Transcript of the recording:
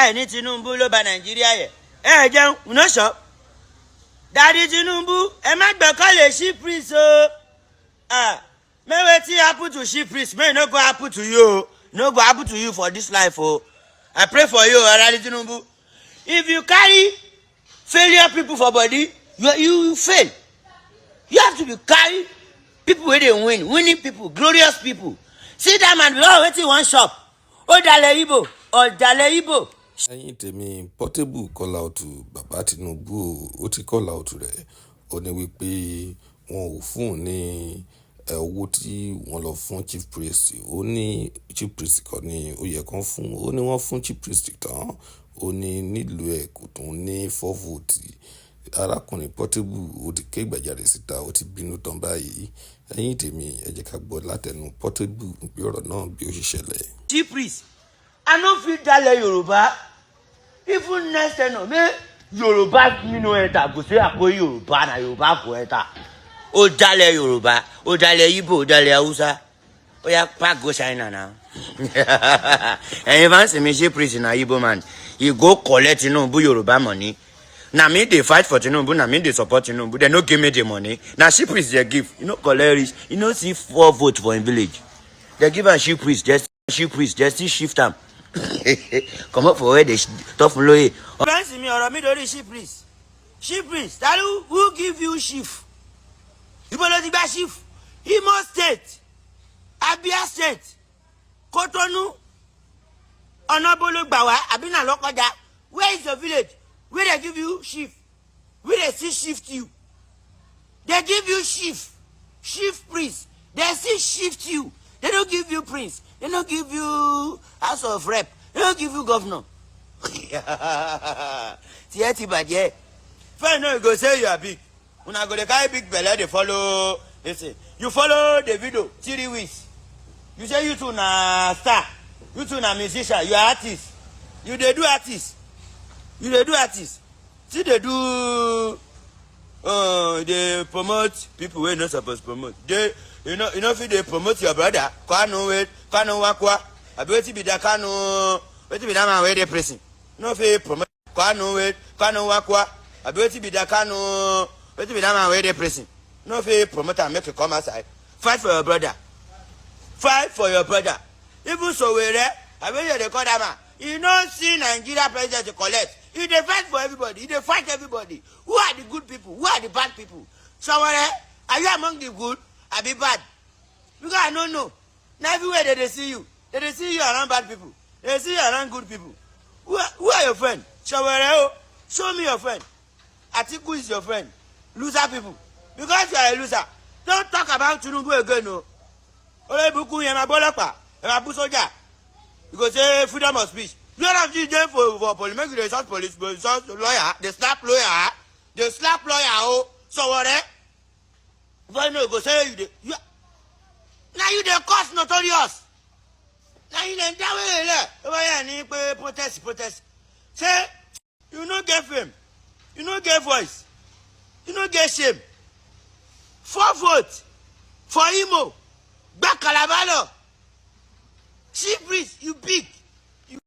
láì ní Tinubu ló bà Nàìjíríà yẹ. Ẹ jẹun, no shop. Daddy Tinubu, ẹ má gbẹ́kẹ̀lé chief priest o. May wetin happen to chief priest, may no go happen to you. No go happen to you for this life o. I pray for you, Daddy Tinubu. If you carry failure people for body, you fail. You have to be carry people wey dey winning people, glorious people. See that man, wetin one shop. Ọ̀dàlẹ̀ Igbo. Ẹ̀yin tèmi Portable call out bàbá Tinubu ó ti call out rẹ̀ ó ní wípé wọn ò fún un ní owó tí wọ́n lọ fún chief priest. Ó ní chief priest kan ní ó yẹ kán fún, ó ní wọ́n fún chief priest tán, ó ní nílùú ẹ̀ kò tún ní 4 vote. Arákùnrin Portable ó ti ké gbàjarè síta, ó ti bínú tán báyìí. Ẹ̀yin tèmi ẹ jẹ́ ká gbọ́ látẹnu Portable bí ọ̀rọ̀ náà bí ó ṣe ṣẹlẹ̀. Chief priest, I no fit dalẹ̀ Yorùbá. Even next time, me Yoruba me no enter. Go say I go Yoruba na Yoruba go enter. O dalẹ̀ Yoruba, o dalẹ̀ Igbo, o dalẹ̀ Hausa. O ya pack go China now. And even say me chief priest na Igbo man, he go collect Tinubu Yoruba money. Na me dey fight for Tinubu, na me dey support Tinubu. They no give me the money. Na chief priest they give. You know collect rich. You know see 4 votes for him village. They give a chief priest, just shift am. Come up for where they tough lawyer. Fancy me or me don't chief priest. Chief priest, that who give you chief? You better be chief. Imo State, Abia State, Cotonou, Onabolo Bawa, Abina Lokoja. Where is your village? Where they give you chief? Where they see shift you? They give you chief priest. They see shift you. They don't give you prince. They don't give you house of rep. They don't give you governor. Tieti badye. First no, you go say you are big. When I go to carry big belly, they follow. Listen, you follow the video 3 weeks. You say you two na star. You two na musician. You are artist. You they do artist. You they do artist. See they do. They promote people who are not supposed to promote. You know if they promote your brother, Kanu wakwa, abeti be da Kanu, weti be da man where they pressing. No if they promote Kanu wakwa, abeti be da Kanu, weti be da man where they pressing. No if they promote and make you come outside. Fight for your brother. Fight for your brother. Even so where I mean they call that man. You don't see Nigeria president to collect. He dey fight for everybody. He dey fight everybody. Who are the good people? Who are the bad people? Somewhere, are you among the good? I be bad. Because I don't know. Now everywhere they see you. They see you around bad people. They see you around good people. Who are your friend? Somewhere, show me your friend. Atiku is your friend. Loser people. Because you are a loser. Don't talk about Tinubu again, no. Ole buku yema bolapa. Yema busoja. You go say freedom of speech. You have to jail for police. Make the short police, short lawyer. They slap lawyer. They slap lawyer. Oh, so what? Why no go say you? Now you the cause notorious. Now you the way protest. Say you no get fame, you no get voice, you no get shame. 4 votes for Imo, back Calabalo. Chief priest, you big.